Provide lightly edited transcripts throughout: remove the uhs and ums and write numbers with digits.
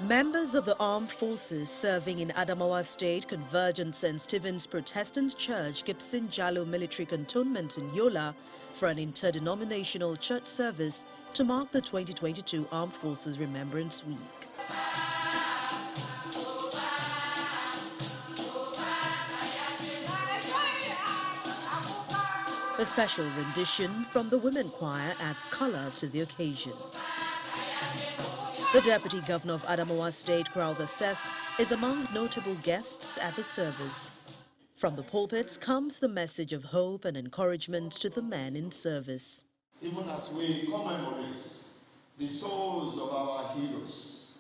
Members of the armed forces serving in Adamawa State Convergent St. Stephen's Protestant Church Gibson Jalo Military Cantonment in Yola for an interdenominational church service to mark the 2022 Armed Forces Remembrance Week. A special rendition from the women choir adds color to the occasion. The Deputy Governor of Adamawa State, Crowther Seth, is among notable guests at the service. From the pulpit comes the message of hope and encouragement to the men in service. Even as we commemorate the souls of our heroes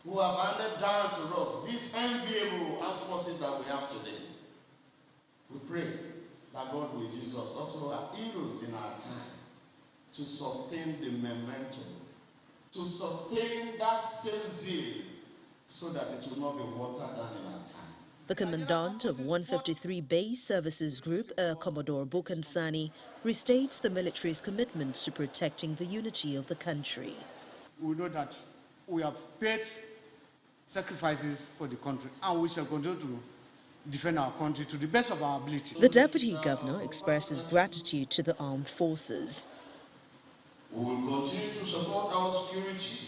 who have handed down to us these enviable armed forces that we have today, we pray that God will use us also as heroes in our time to sustain the momentum, to sustain that same zeal so that it will not be watered down in our time. The Commandant of 153 Base Services Group, Commodore Bukansani, restates the military's commitment to protecting the unity of the country. We know that we have paid sacrifices for the country and we shall continue to defend our country to the best of our ability. The Deputy Governor expresses gratitude to the armed forces. We will continue to support our security,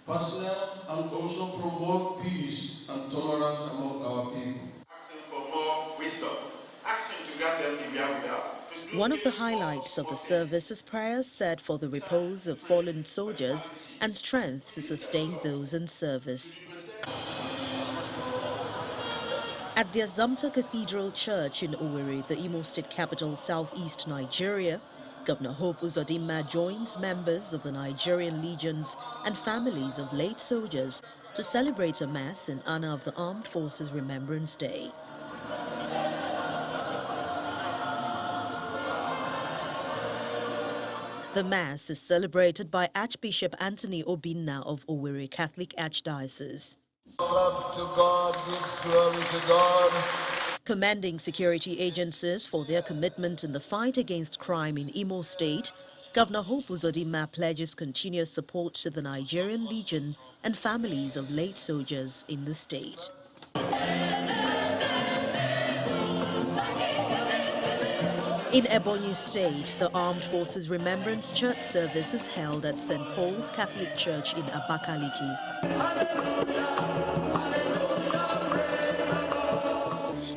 personnel, and also promote peace and tolerance among our people. Asking for more wisdom, asking to grant them the without. One of the highlights of the service is prayers said for the repose of fallen soldiers and strength to sustain those in service. At the Assumpta Cathedral Church in Owerri, the Imo State capital, southeast Nigeria, Governor Hope Uzodinma joins members of the Nigerian legions and families of late soldiers to celebrate a mass in honor of the Armed Forces Remembrance Day. The mass is celebrated by Archbishop Anthony Obinna of Owerri Catholic Archdiocese. Clap to God, give glory to God. Commending security agencies for their commitment in the fight against crime in Imo State, Governor Hope Uzodinma pledges continuous support to the Nigerian Legion and families of late soldiers in the state. In Ebonyi State, the Armed Forces Remembrance Church service is held at St. Paul's Catholic Church in Abakaliki.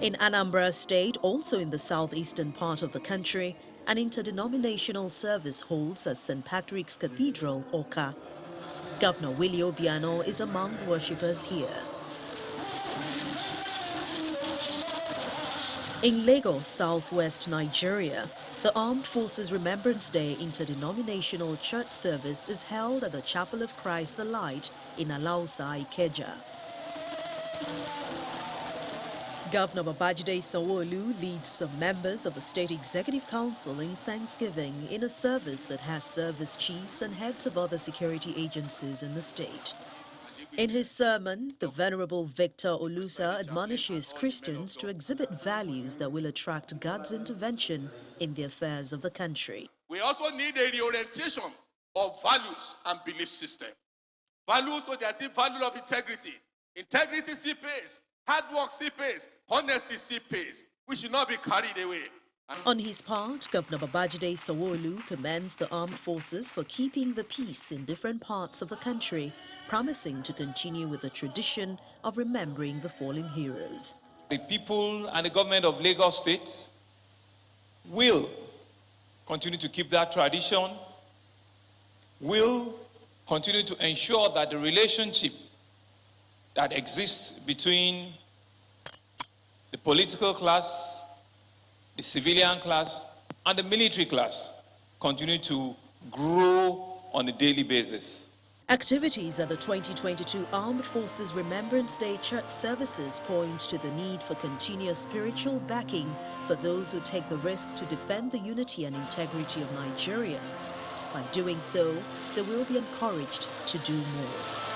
In Anambra State, also in the southeastern part of the country, an interdenominational service holds at St. Patrick's Cathedral, Oka. Governor Willie Obiano is among worshippers here. In Lagos, southwest Nigeria, the Armed Forces Remembrance Day interdenominational church service is held at the Chapel of Christ the Light in Alausa, Ikeja. Governor Babajide Sanwo-Olu leads some members of the State Executive Council in Thanksgiving in a service that has service chiefs and heads of other security agencies in the state. In his sermon, the Venerable Victor Olusa admonishes Christians to exhibit values that will attract God's intervention in the affairs of the country. We also need a reorientation of values and belief system. Values, so there's the value of integrity. Integrity see pays, hard work see pays, honesty see pays. We should not be carried away. On his part, Governor Babajide Sanwo-Olu commends the armed forces for keeping the peace in different parts of the country, promising to continue with the tradition of remembering the fallen heroes. The people and the government of Lagos State will continue to keep that tradition, will continue to ensure that the relationship that exists between the political class, the civilian class, and the military class continue to grow on a daily basis. Activities at the 2022 Armed Forces Remembrance Day church services point to the need for continuous spiritual backing for those who take the risk to defend the unity and integrity of Nigeria. By doing so, they will be encouraged to do more.